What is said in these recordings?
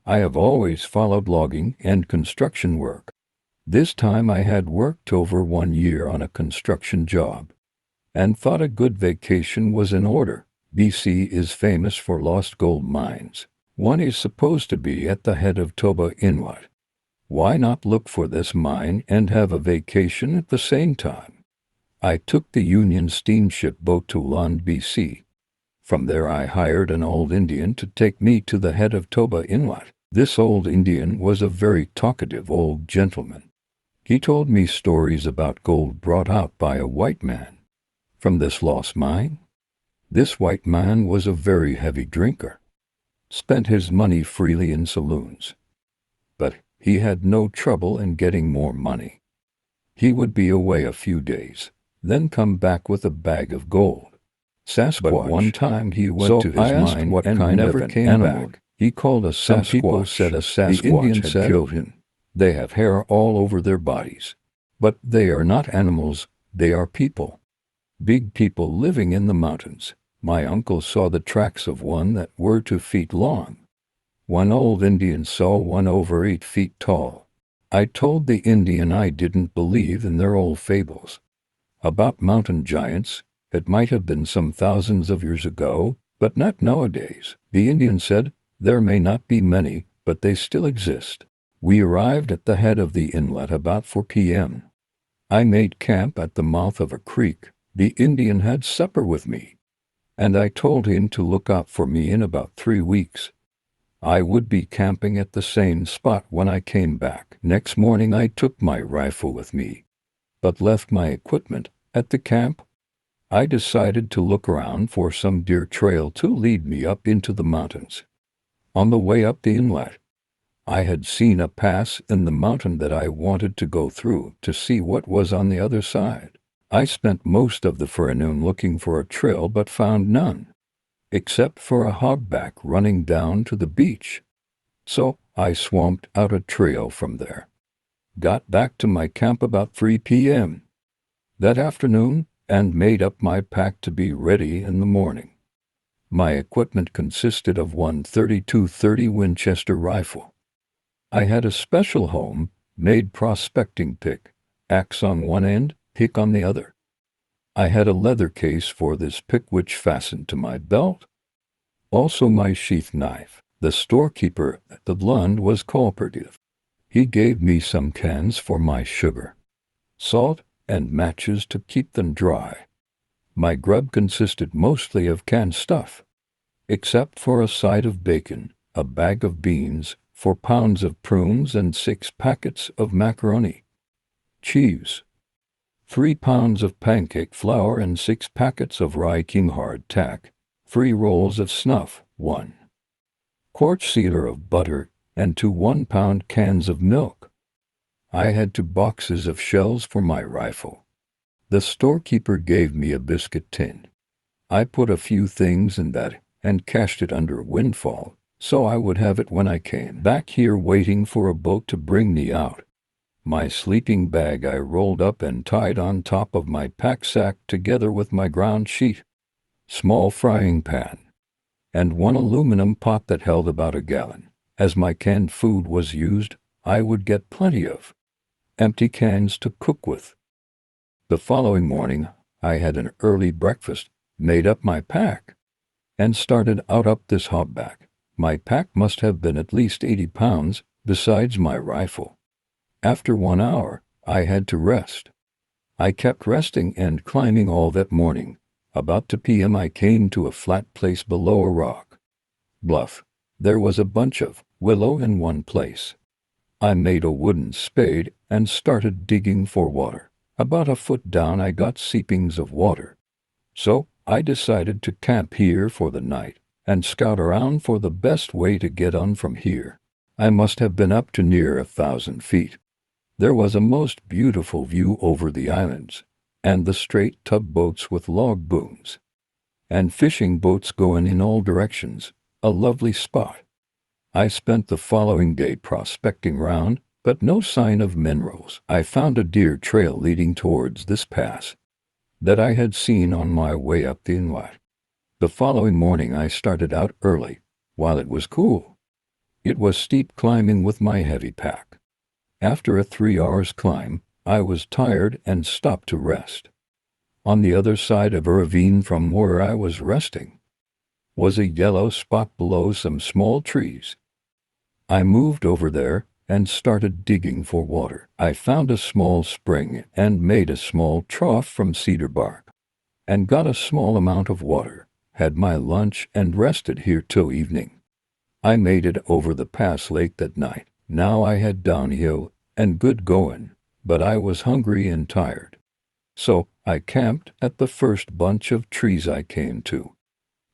I have always followed logging and construction work. This time I had worked over 1 year on a construction job and thought a good vacation was in order. BC is famous for lost gold mines. One is supposed to be at the head of Toba Inlet. Why not look for this mine and have a vacation at the same time? I took the Union steamship boat to Lund, BC. From there I hired an old Indian to take me to the head of Toba Inlet. This old Indian was a very talkative old gentleman. He told me stories about gold brought out by a white man from this lost mine. This white man was a very heavy drinker, spent his money freely in saloons, but he had no trouble in getting more money. He would be away a few days, then come back with a bag of gold. Sasquatch. But one time he went to his mine what and kind never came animal back. He called a Sasquatch. Some people said a Sasquatch the Indians had killed him. They have hair all over their bodies, but they are not animals, they are people. Big people living in the mountains. My uncle saw the tracks of one that were 2 feet long. One old Indian saw one over 8 feet tall. I told the Indian I didn't believe in their old fables about mountain giants. It might have been some thousands of years ago, but not nowadays. The Indian said, there may not be many, but they still exist. We arrived at the head of the inlet about 4 p.m. I made camp at the mouth of a creek. The Indian had supper with me, and I told him to look out for me in about 3 weeks. I would be camping at the same spot when I came back. Next morning I took my rifle with me, but left my equipment at the camp. I decided to look around for some deer trail to lead me up into the mountains. On the way up the inlet, I had seen a pass in the mountain that I wanted to go through to see what was on the other side. I spent most of the forenoon looking for a trail but found none, except for a hogback running down to the beach. So I swamped out a trail from there. Got back to my camp about 3 p.m. that afternoon and made up my pack to be ready in the morning. My equipment consisted of one .32-30 Winchester rifle. I had a special home-made prospecting pick, axe on one end, pick on the other. I had a leather case for this pick which fastened to my belt. Also my sheath knife. The storekeeper at the Lund was cooperative. He gave me some cans for my sugar, salt, and matches to keep them dry. My grub consisted mostly of canned stuff, except for a side of bacon, a bag of beans, 4 pounds of prunes and 6 packets of macaroni, cheese, 3 pounds of pancake flour and 6 packets of rye king hardtack, 3 rolls of snuff, 1 quart sealer of butter, and 2 1-pound cans of milk. I had 2 boxes of shells for my rifle. The storekeeper gave me a biscuit tin. I put a few things in that and cached it under a windfall, so I would have it when I came back here waiting for a boat to bring me out. My sleeping bag I rolled up and tied on top of my pack sack together with my ground sheet, small frying pan, and 1 aluminum pot that held about a gallon. As my canned food was used, I would get plenty of empty cans to cook with. The following morning, I had an early breakfast, made up my pack, and started out up this hogback. My pack must have been at least 80 pounds, besides my rifle. After 1 hour, I had to rest. I kept resting and climbing all that morning. About 2 p.m. I came to a flat place below a rock bluff. There was a bunch of willow in one place. I made a wooden spade and started digging for water. About a foot down I got seepings of water. So I decided to camp here for the night and scout around for the best way to get on from here. I must have been up to near 1,000 feet. There was a most beautiful view over the islands, and the straight tugboats with log booms, and fishing boats going in all directions, a lovely spot. I spent the following day prospecting round, but no sign of minerals. I found a deer trail leading towards this pass that I had seen on my way up the inlet. The following morning I started out early, while it was cool. It was steep climbing with my heavy pack. After a 3 hours climb, I was tired and stopped to rest. On the other side of a ravine from where I was resting was a yellow spot below some small trees. I moved over there and started digging for water. I found a small spring and made a small trough from cedar bark and got a small amount of water, had my lunch and rested here till evening. I made it over the pass late that night. Now I had downhill and good going, but I was hungry and tired. So I camped at the first bunch of trees I came to.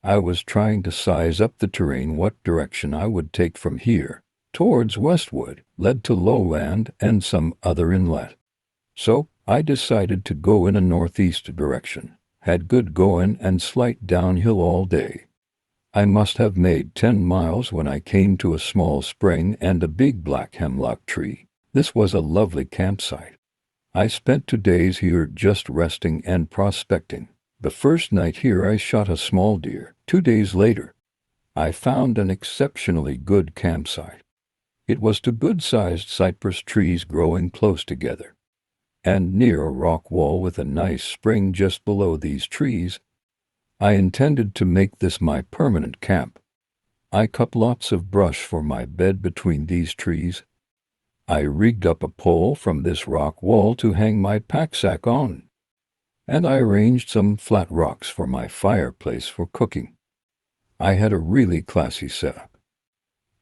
I was trying to size up the terrain, what direction I would take from here towards Westwood, led to lowland and some other inlet. So I decided to go in a northeast direction, had good going and slight downhill all day. I must have made 10 miles when I came to a small spring and a big black hemlock tree. This was a lovely campsite. I spent 2 days here just resting and prospecting. The first night here I shot a small deer. 2 days later, I found an exceptionally good campsite. It was two good-sized cypress trees growing close together, and near a rock wall with a nice spring just below these trees. I intended to make this my permanent camp. I cut lots of brush for my bed between these trees. I rigged up a pole from this rock wall to hang my pack-sack on, and I arranged some flat rocks for my fireplace for cooking. I had a really classy setup.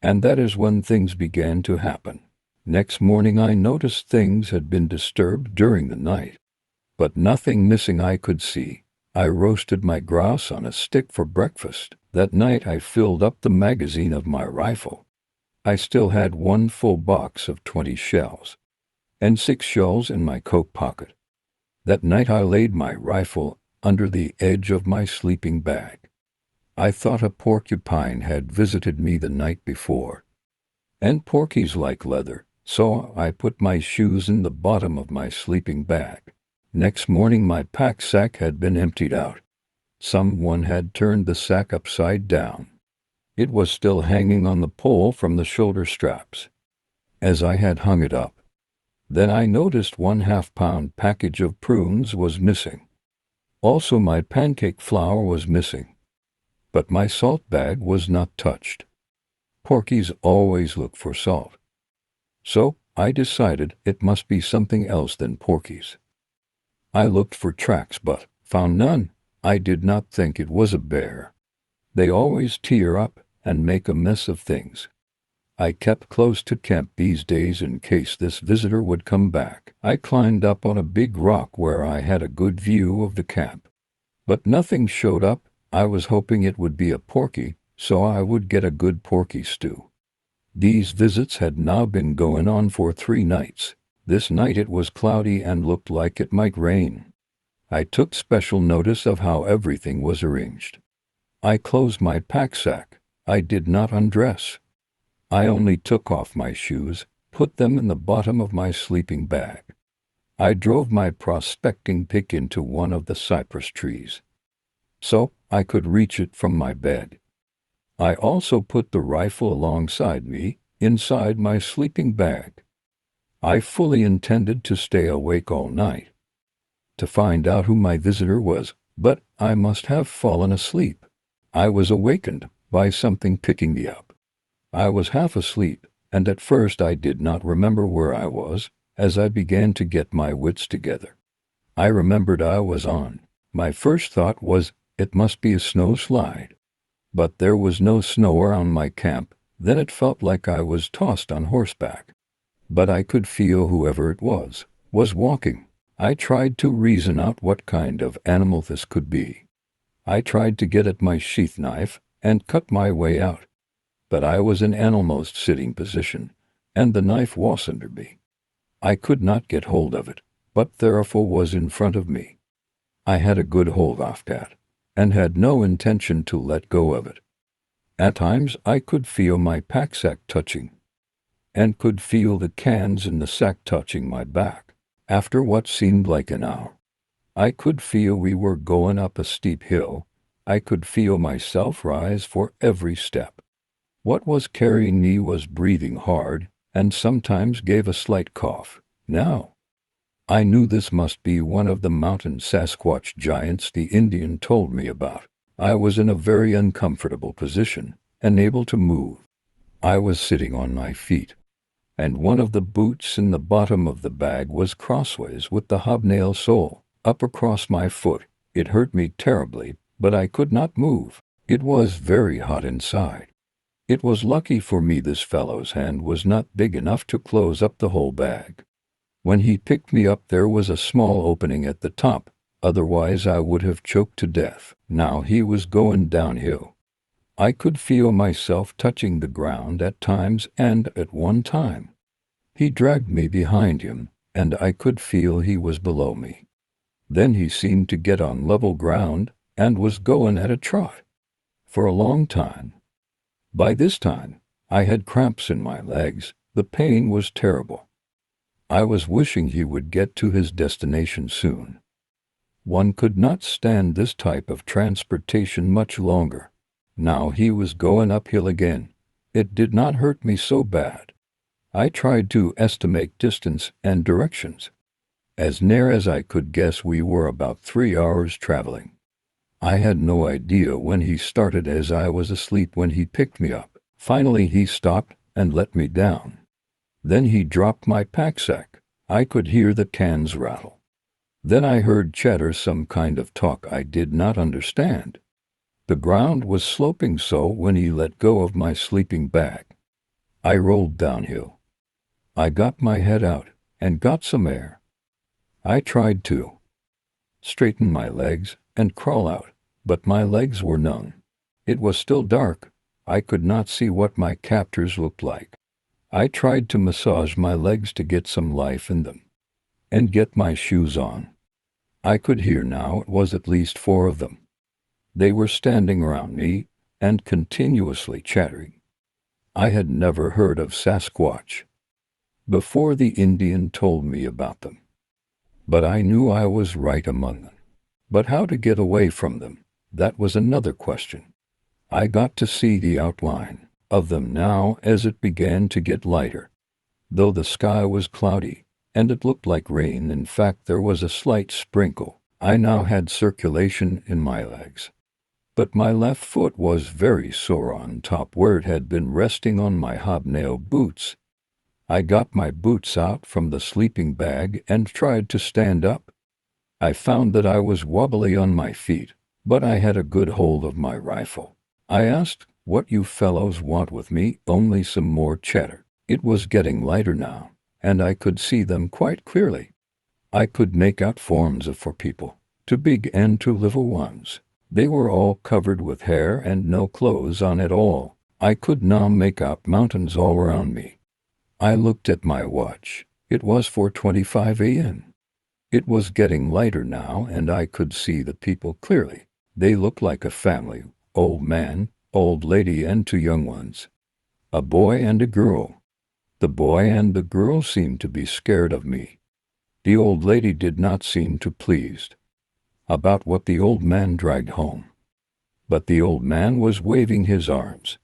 And that is when things began to happen. Next morning I noticed things had been disturbed during the night, but nothing missing I could see. I roasted my grouse on a stick for breakfast. That night I filled up the magazine of my rifle. I still had one full box of 20 shells, and 6 shells in my coat pocket. That night I laid my rifle under the edge of my sleeping bag. I thought a porcupine had visited me the night before, and porkies like leather, so I put my shoes in the bottom of my sleeping bag. Next morning my pack-sack had been emptied out. Someone had turned the sack upside down. It was still hanging on the pole from the shoulder straps, as I had hung it up. Then I noticed 1/2-pound package of prunes was missing. Also my pancake flour was missing. But my salt bag was not touched. Porkies always look for salt. So I decided it must be something else than porkies. I looked for tracks but found none. I did not think it was a bear. They always tear up and make a mess of things. I kept close to camp these days in case this visitor would come back. I climbed up on a big rock where I had a good view of the camp. But nothing showed up. I was hoping it would be a porky, so I would get a good porky stew. These visits had now been going on for 3 nights. This night it was cloudy and looked like it might rain. I took special notice of how everything was arranged. I closed my pack-sack. I did not undress. I only took off my shoes, put them in the bottom of my sleeping bag. I drove my prospecting pick into one of the cypress trees, so I could reach it from my bed. I also put the rifle alongside me, inside my sleeping bag. I fully intended to stay awake all night, to find out who my visitor was, but I must have fallen asleep. I was awakened by something picking me up. I was half asleep, and at first I did not remember where I was. As I began to get my wits together, I remembered I was on. My first thought was, it must be a snow slide. But there was no snow around my camp. Then it felt like I was tossed on horseback. But I could feel whoever it was walking. I tried to reason out what kind of animal this could be. I tried to get at my sheath knife and cut my way out. But I was in an almost sitting position, and the knife was under me. I could not get hold of it, but the rifle was in front of me. I had a good hold of that, and had no intention to let go of it. At times I could feel my pack-sack touching, and could feel the cans in the sack touching my back. After what seemed like an hour, I could feel we were going up a steep hill. I could feel myself rise for every step. What was carrying me was breathing hard, and sometimes gave a slight cough. Now, I knew this must be one of the mountain Sasquatch giants the Indian told me about. I was in a very uncomfortable position, unable to move. I was sitting on my feet, and one of the boots in the bottom of the bag was crossways with the hobnail sole up across my foot. It hurt me terribly, but I could not move. It was very hot inside. It was lucky for me this fellow's hand was not big enough to close up the whole bag. When he picked me up there was a small opening at the top, otherwise I would have choked to death. Now he was going downhill. I could feel myself touching the ground at times, and at one time he dragged me behind him, and I could feel he was below me. Then he seemed to get on level ground, and was going at a trot for a long time. By this time, I had cramps in my legs. The pain was terrible. I was wishing he would get to his destination soon. One could not stand this type of transportation much longer. Now he was going uphill again. It did not hurt me so bad. I tried to estimate distance and directions. As near as I could guess, we were about 3 hours traveling. I had no idea when he started, as I was asleep when he picked me up. Finally he stopped and let me down. Then he dropped my pack-sack. I could hear the cans rattle. Then I heard chatter, some kind of talk I did not understand. The ground was sloping, so when he let go of my sleeping bag, I rolled downhill. I got my head out and got some air. I tried to straighten my legs and crawl out, but my legs were numb. It was still dark. I could not see what my captors looked like. I tried to massage my legs to get some life in them and get my shoes on. I could hear now it was at least 4 of them. They were standing around me and continuously chattering. I had never heard of Sasquatch before the Indian told me about them, but I knew I was right among them. But how to get away from them, that was another question. I got to see the outline of them now as it began to get lighter. Though the sky was cloudy, and it looked like rain, in fact there was a slight sprinkle. I now had circulation in my legs, but my left foot was very sore on top where it had been resting on my hobnail boots. I got my boots out from the sleeping bag and tried to stand up. I found that I was wobbly on my feet, but I had a good hold of my rifle. I asked, "What you fellows want with me?" Only some more chatter. It was getting lighter now, and I could see them quite clearly. I could make out forms of 4 people, 2 big and 2 little ones. They were all covered with hair and no clothes on at all. I could now make out mountains all around me. I looked at my watch. It was 4:25 a.m. It was getting lighter now, and I could see the people clearly. They looked like a family: old man, old lady, and 2 young ones, a boy and a girl. The boy and the girl seemed to be scared of me. The old lady did not seem too pleased about what the old man dragged home, but the old man was waving his arms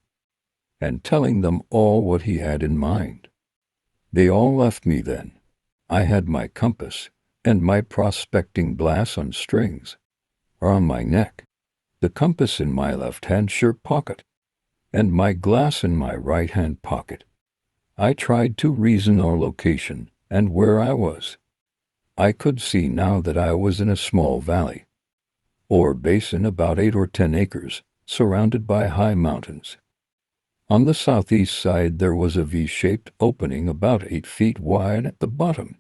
and telling them all what he had in mind. They all left me then. I had my compass and my prospecting glass on strings on my neck, the compass in my left-hand shirt pocket, and my glass in my right-hand pocket. I tried to reason our location and where I was. I could see now that I was in a small valley or basin about 8 or 10 acres, surrounded by high mountains. On the southeast side there was a V-shaped opening about 8 feet wide at the bottom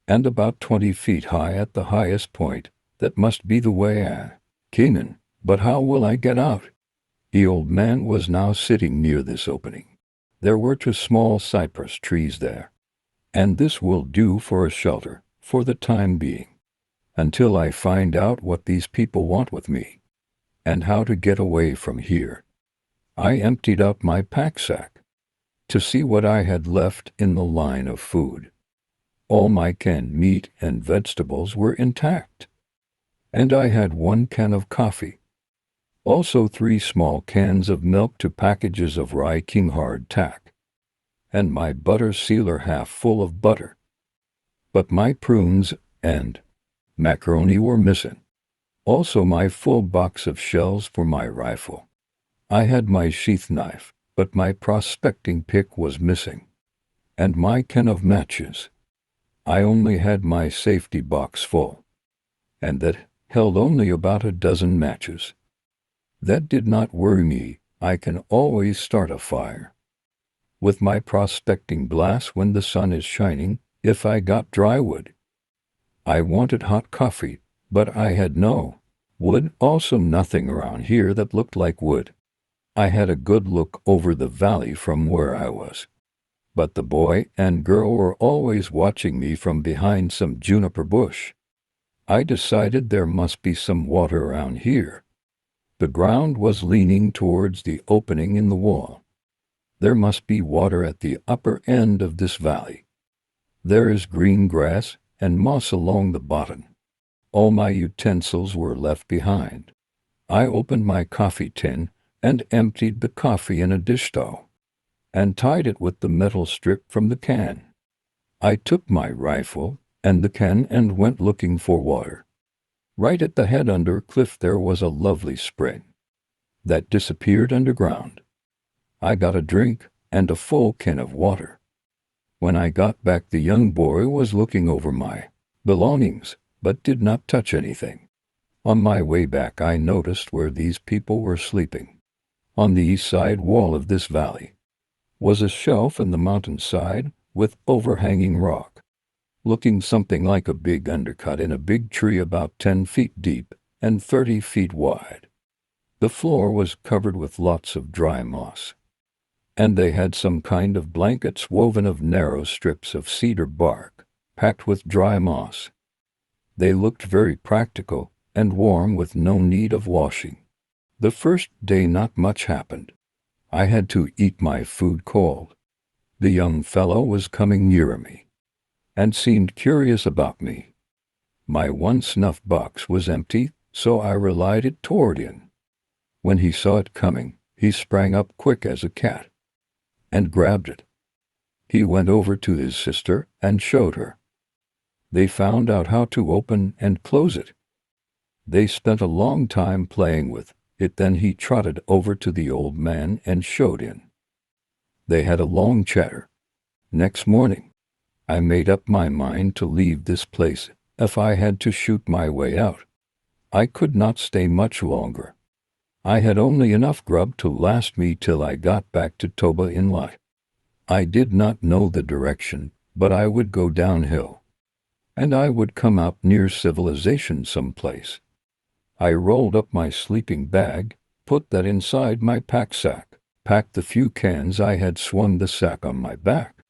and about 20 feet high at the highest point. That must be the way I came in. But how will I get out? The old man was now sitting near this opening. There were 2 small cypress trees there, and this will do for a shelter for the time being, until I find out what these people want with me and how to get away from here. I emptied out my pack-sack to see what I had left in the line of food. All my canned meat and vegetables were intact, and I had 1 can of coffee Also 3 small cans of milk, 2 packages of rye king hardtack, and my butter sealer half full of butter. But my prunes and macaroni were missing. Also my full box of shells for my rifle. I had my sheath knife, but my prospecting pick was missing. And my can of matches. I only had my safety box full, and that held only about a dozen matches. That did not worry me. I can always start a fire with my prospecting glass when the sun is shining, if I got dry wood. I wanted hot coffee, but I had no wood, also nothing around here that looked like wood. I had a good look over the valley from where I was, but the boy and girl were always watching me from behind some juniper bush. I decided there must be some water around here. The ground was leaning towards the opening in the wall. There must be water at the upper end of this valley. There is green grass and moss along the bottom. All my utensils were left behind. I opened my coffee tin and emptied the coffee in a dish towel and tied it with the metal strip from the can. I took my rifle and the can and went looking for water. Right at the head under a cliff there was a lovely spring that disappeared underground. I got a drink and a full can of water. When I got back, the young boy was looking over my belongings, but did not touch anything. On my way back I noticed where these people were sleeping. On the east side wall of this valley was a shelf in the mountainside with overhanging rock, looking something like a big undercut in a big tree about 10 feet deep and 30 feet wide. The floor was covered with lots of dry moss, and they had some kind of blankets woven of narrow strips of cedar bark, packed with dry moss. They looked very practical and warm with no need of washing. The first day not much happened. I had to eat my food cold. The young fellow was coming nearer me and seemed curious about me. My one snuff box was empty, so I relied it toward him. When he saw it coming, he sprang up quick as a cat and grabbed it. He went over to his sister and showed her. They found out how to open and close it. They spent a long time playing with it, then he trotted over to the old man and showed him. They had a long chatter. Next morning, I made up my mind to leave this place if I had to shoot my way out. I could not stay much longer. I had only enough grub to last me till I got back to Toba Inlet. I did not know the direction, but I would go downhill, and I would come out near civilization someplace. I rolled up my sleeping bag, put that inside my pack sack, packed the few cans I had, swung the sack on my back,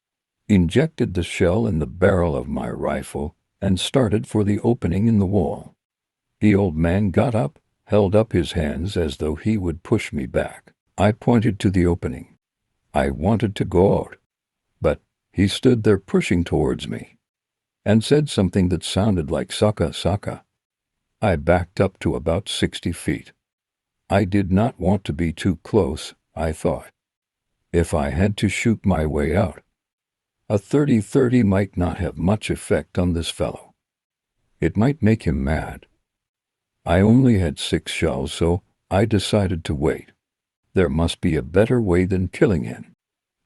injected the shell in the barrel of my rifle, and started for the opening in the wall. The old man got up, held up his hands as though he would push me back. I pointed to the opening. I wanted to go out, but he stood there pushing towards me and said something that sounded like "Saka, Saka." I backed up to about 60 feet. I did not want to be too close, I thought. If I had to shoot my way out, a 30-30 might not have much effect on this fellow. It might make him mad. I only had 6 shells, so I decided to wait. There must be a better way than killing him.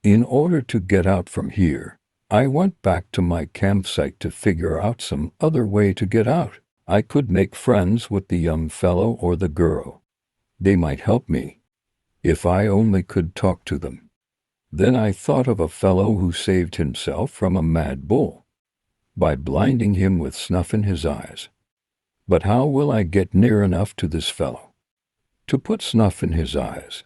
In order to get out from here, I went back to my campsite to figure out some other way to get out. I could make friends with the young fellow or the girl. They might help me, if I only could talk to them. Then I thought of a fellow who saved himself from a mad bull by blinding him with snuff in his eyes. But how will I get near enough to this fellow to put snuff in his eyes?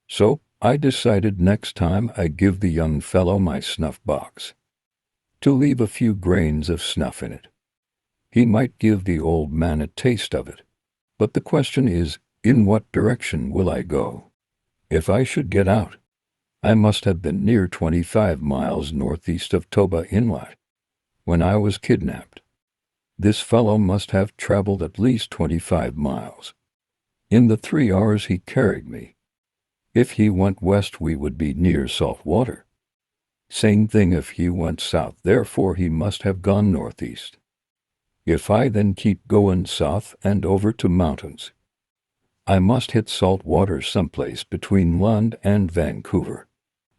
So I decided next time I give the young fellow my snuff box to leave a few grains of snuff in it. He might give the old man a taste of it. But the question is, in what direction will I go? If I should get out, I must have been near 25 miles northeast of Toba Inlet when I was kidnapped. This fellow must have traveled at least 25 miles. In the 3 hours he carried me. If he went west we would be near salt water. Same thing if he went south, therefore he must have gone northeast. If I then keep going south and over to mountains, I must hit salt water someplace between Lund and Vancouver.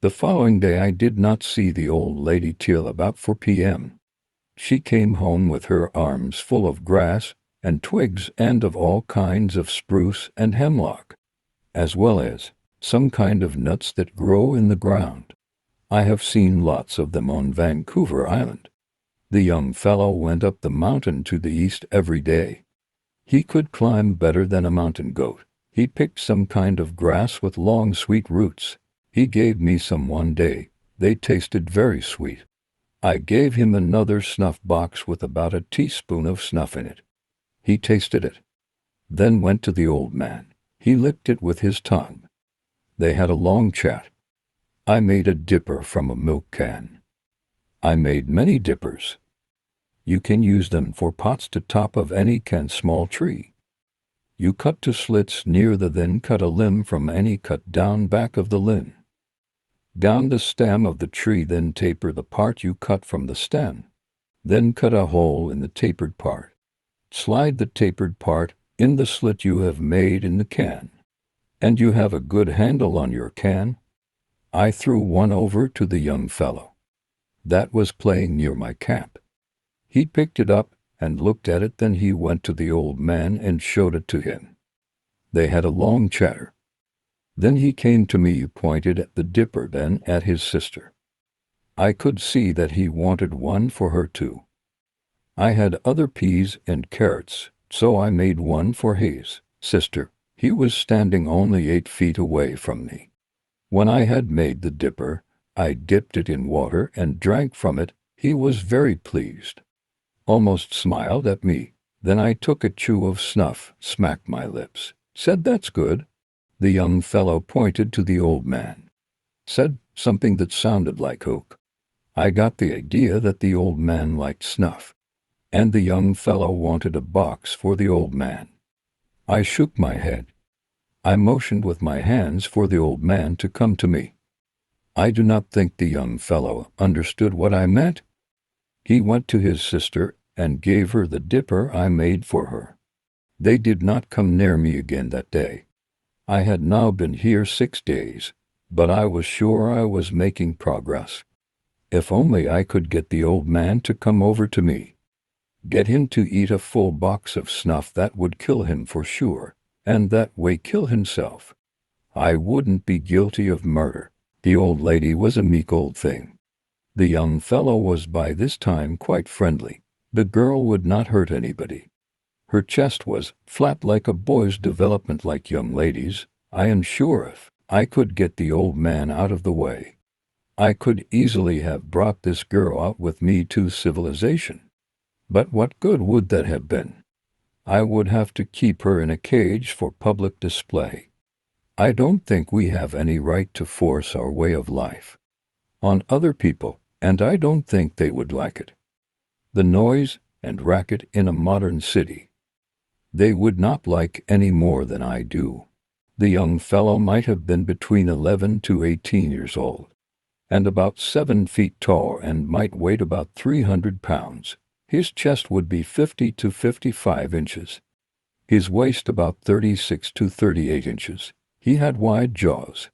The following day I did not see the old lady till about 4 p.m. She came home with her arms full of grass and twigs and of all kinds of spruce and hemlock, as well as some kind of nuts that grow in the ground. I have seen lots of them on Vancouver Island. The young fellow went up the mountain to the east every day. He could climb better than a mountain goat. He picked some kind of grass with long sweet roots. He gave me some one day. They tasted very sweet. I gave him another snuff box with about a teaspoon of snuff in it. He tasted it, then went to the old man. He licked it with his tongue. They had a long chat. I made a dipper from a milk can. I made many dippers. You can use them for pots to top of any can small tree. You cut to slits near the then cut a limb from any cut down back of the limb. Down the stem of the tree, then taper the part you cut from the stem. Then cut a hole in the tapered part. Slide the tapered part in the slit you have made in the can. And you have a good handle on your can. I threw one over to the young fellow that was playing near my cap. He picked it up and looked at it, then he went to the old man and showed it to him. They had a long chatter. Then he came to me, pointed at the dipper, then at his sister. I could see that he wanted one for her too. I had other peas and carrots, so I made one for his sister. He was standing only 8 feet away from me. When I had made the dipper, I dipped it in water and drank from it. He was very pleased, almost smiled at me. Then I took a chew of snuff, smacked my lips, said, "That's good." The young fellow pointed to the old man, said something that sounded like hook. I got the idea that the old man liked snuff, and the young fellow wanted a box for the old man. I shook my head. I motioned with my hands for the old man to come to me. I do not think the young fellow understood what I meant. He went to his sister and gave her the dipper I made for her. They did not come near me again that day. I had now been here 6 days, but I was sure I was making progress. If only I could get the old man to come over to me. Get him to eat a full box of snuff, that would kill him for sure, and that way kill himself. I wouldn't be guilty of murder. The old lady was a meek old thing. The young fellow was by this time quite friendly. The girl would not hurt anybody. Her chest was flat like a boy's, development like young ladies. I am sure if I could get the old man out of the way, I could easily have brought this girl out with me to civilization. But what good would that have been? I would have to keep her in a cage for public display. I don't think we have any right to force our way of life on other people, and I don't think they would like it. The noise and racket in a modern city, they would not like any more than I do. The young fellow might have been between 11 to 18 years old, and about 7 feet tall, and might weigh about 300 pounds. His chest would be 50 to 55 inches. His waist about 36 to 38 inches. He had wide jaws,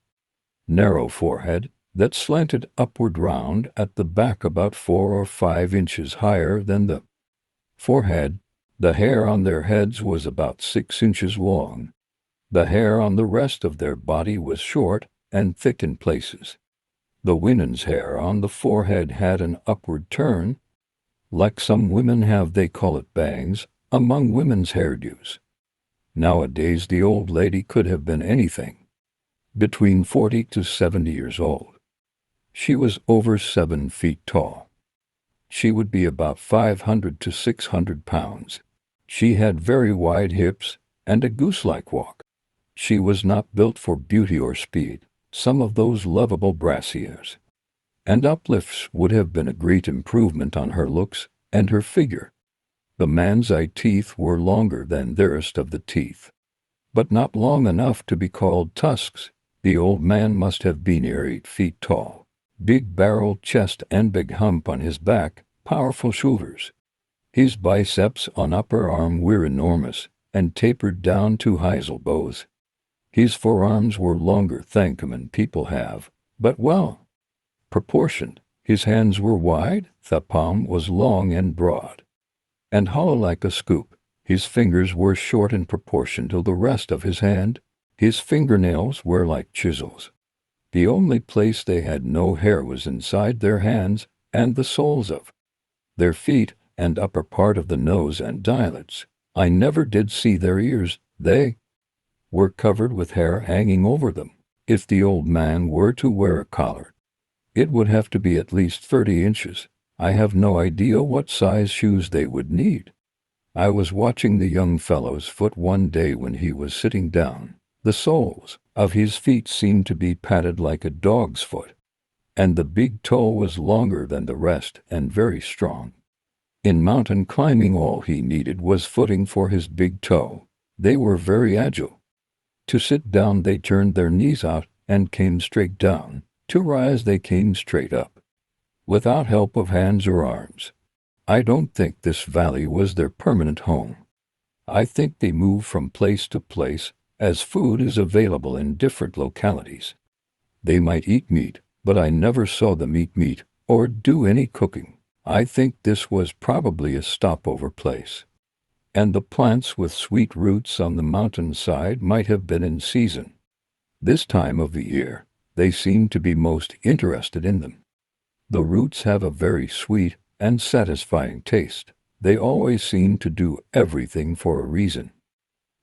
narrow forehead that slanted upward round at the back about 4 or 5 inches higher than the forehead. The hair on their heads was about 6 inches long. The hair on the rest of their body was short and thick in places. The women's hair on the forehead had an upward turn, like some women have. They call it bangs among women's hairdos. Nowadays the old lady could have been anything between 40 to 70 years old. She was over 7 feet tall. She would be about 500 to 600 pounds. She had very wide hips and a goose-like walk. She was not built for beauty or speed. Some of those lovable brassieres and uplifts would have been a great improvement on her looks and her figure. The man's eye teeth were longer than the rest of the teeth. but not long enough to be called tusks. The old man must have been near 8 feet tall. Big barrel chest and big hump on his back, powerful shoulders. His biceps on upper arm were enormous and tapered down to his elbows. His forearms were longer than common people have, but well proportioned. His hands were wide, the palm was long and broad, and hollow like a scoop. His fingers were short in proportion to the rest of his hand. His fingernails were like chisels. The only place they had no hair was inside their hands and the soles of their feet and upper part of the nose and eyelids. I never did see their ears. They were covered with hair hanging over them. If the old man were to wear a collar, it would have to be at least 30 inches. I have no idea what size shoes they would need. I was watching the young fellow's foot one day when he was sitting down. The soles of his feet seemed to be padded like a dog's foot, and the big toe was longer than the rest and very strong. In mountain climbing, all he needed was footing for his big toe. They were very agile. To sit down, they turned their knees out and came straight down. To rise, they came straight up, without help of hands or arms. I don't think this valley was their permanent home. I think they moved from place to place, as food is available in different localities. They might eat meat, but I never saw them eat meat or do any cooking. I think this was probably a stopover place, and the plants with sweet roots on the mountainside might have been in season. This time of the year, they seem to be most interested in them. The roots have a very sweet and satisfying taste. They always seem to do everything for a reason.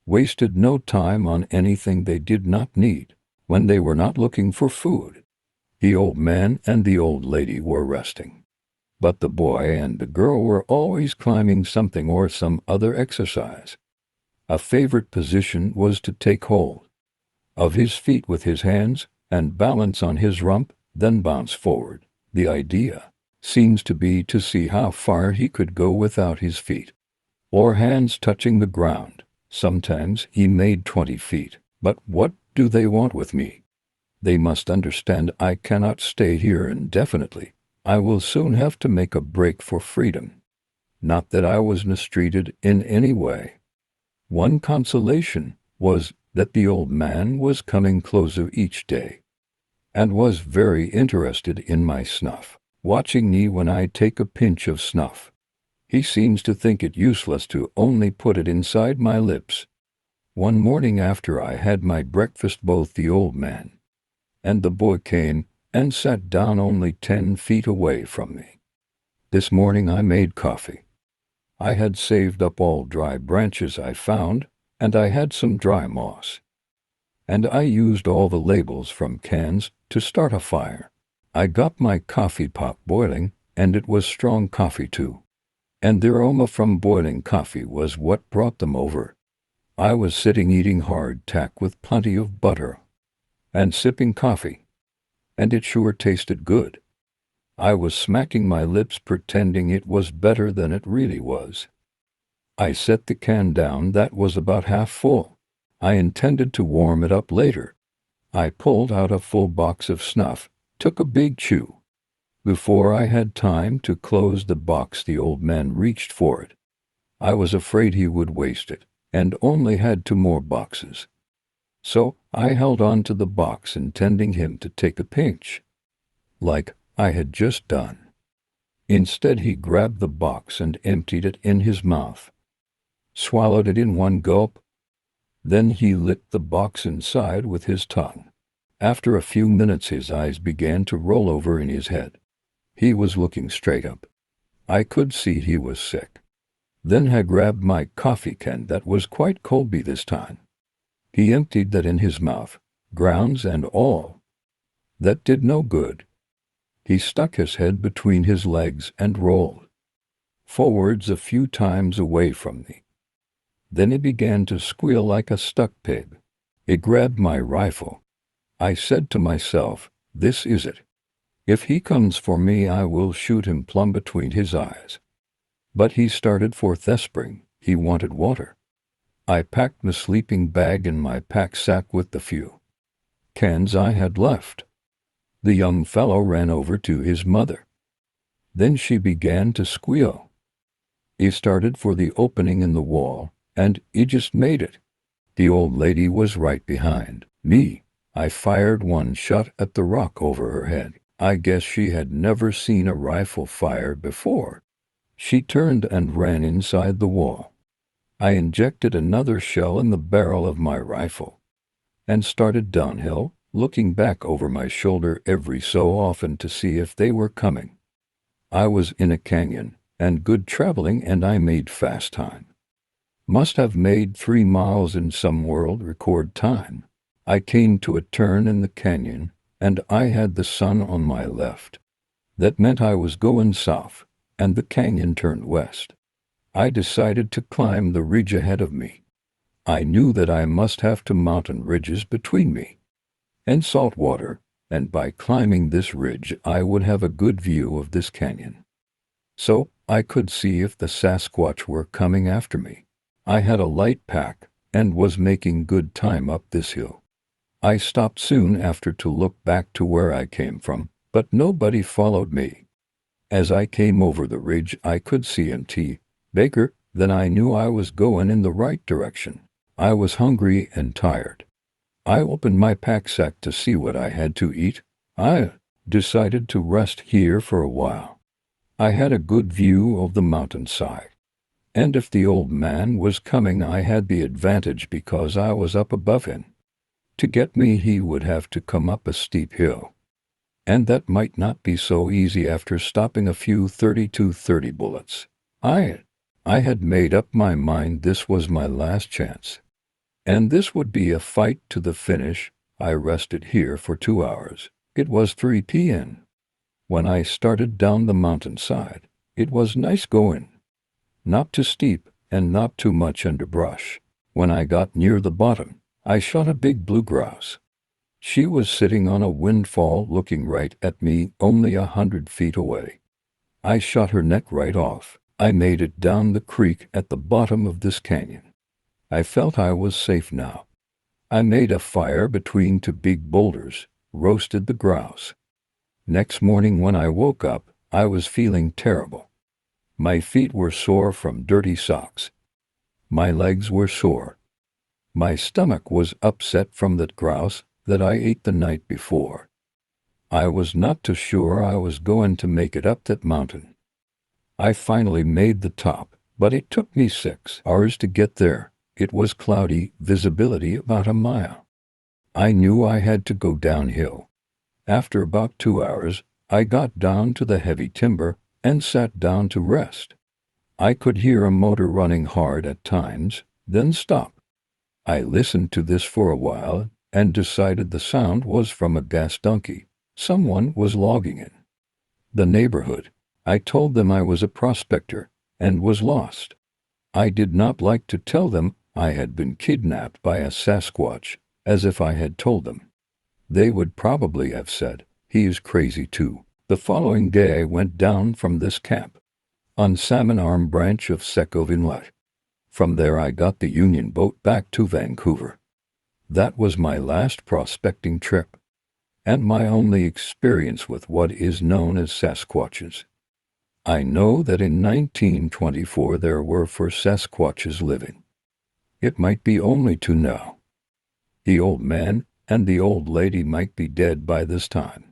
Wasted no time on anything they did not need when they were not looking for food. The old man and the old lady were resting, but the boy and the girl were always climbing something or some other exercise. A favorite position was to take hold of his feet with his hands and balance on his rump, then bounce forward. The idea seems to be to see how far he could go without his feet or hands touching the ground. Sometimes he made 20 feet. But what do they want with me? They must understand I cannot stay here indefinitely. I will soon have to make a break for freedom. Not that I was mistreated in any way. One consolation was that the old man was coming closer each day and was very interested in my snuff, watching me when I take a pinch of snuff. He seems to think it useless to only put it inside my lips. One morning after I had my breakfast, both the old man and the boy came and sat down only 10 feet away from me. This morning I made coffee. I had saved up all dry branches I found, and I had some dry moss, and I used all the labels from cans to start a fire. I got my coffee pot boiling, and it was strong coffee too, and the aroma from boiling coffee was what brought them over. I was sitting eating hardtack with plenty of butter and sipping coffee, and it sure tasted good. I was smacking my lips pretending it was better than it really was. I set the can down, that was about half full. I intended to warm it up later. I pulled out a full box of snuff, took a big chew. Before I had time to close the box, the old man reached for it. I was afraid he would waste it, and only had 2 more boxes. So I held on to the box, intending him to take a pinch, like I had just done. Instead, he grabbed the box and emptied it in his mouth, swallowed it in one gulp. Then he licked the box inside with his tongue. After a few minutes, his eyes began to roll over in his head. He was looking straight up. I could see he was sick. Then I grabbed my coffee can that was quite cold by this time. He emptied that in his mouth, grounds and all. That did no good. He stuck his head between his legs and rolled forwards a few times away from me. Then he began to squeal like a stuck pig. He grabbed my rifle. I said to myself, this is it. If he comes for me, I will shoot him plumb between his eyes. But he started for the spring. He wanted water. I packed the sleeping bag in my pack sack with the few cans I had left. The young fellow ran over to his mother. Then she began to squeal. He started for the opening in the wall, and he just made it. The old lady was right behind me. I fired one shot at the rock over her head. I guess she had never seen a rifle fired before. She turned and ran inside the wall. I injected another shell in the barrel of my rifle and started downhill, looking back over my shoulder every so often to see if they were coming. I was in a canyon, and good traveling, and I made fast time. Must have made 3 miles in some world record time. I came to a turn in the canyon, and I had the sun on my left. That meant I was going south, and the canyon turned west. I decided to climb the ridge ahead of me. I knew that I must have 2 mountain ridges between me and salt water, and by climbing this ridge I would have a good view of this canyon. So I could see if the Sasquatch were coming after me. I had a light pack and was making good time up this hill. I stopped soon after to look back to where I came from, but nobody followed me. As I came over the ridge I could see Mt. Baker, then I knew I was going in the right direction. I was hungry and tired. I opened my pack sack to see what I had to eat. I decided to rest here for a while. I had a good view of the mountainside, and if the old man was coming I had the advantage because I was up above him. To get me he would have to come up a steep hill, and that might not be so easy after stopping a few 30 bullets. I had made up my mind this was my last chance, and this would be a fight to the finish. I rested here for 2 hours. It was 3 p.m. when I started down the mountainside. It was nice going. Not too steep and not too much underbrush. When I got near the bottom, I shot a big blue grouse. She was sitting on a windfall looking right at me only 100 feet away. I shot her neck right off. I made it down the creek at the bottom of this canyon. I felt I was safe now. I made a fire between 2 big boulders, roasted the grouse. Next morning when I woke up, I was feeling terrible. My feet were sore from dirty socks. My legs were sore. My stomach was upset from that grouse that I ate the night before. I was not too sure I was going to make it up that mountain. I finally made the top, but it took me 6 hours to get there. It was cloudy, visibility about a mile. I knew I had to go downhill. After about 2 hours, I got down to the heavy timber and sat down to rest. I could hear a motor running hard at times, then stop. I listened to this for a while and decided the sound was from a gas donkey. Someone was logging in the neighborhood. I told them I was a prospector and was lost. I did not like to tell them I had been kidnapped by a Sasquatch, as if I had told them. They would probably have said, "He is crazy too." The following day I went down from this camp on Salmon Arm branch of Secov Inlet. From there I got the Union boat back to Vancouver. That was my last prospecting trip, and my only experience with what is known as Sasquatches. I know that in 1924 there were 4 Sasquatches living. It might be only 2 now. The old man and the old lady might be dead by this time.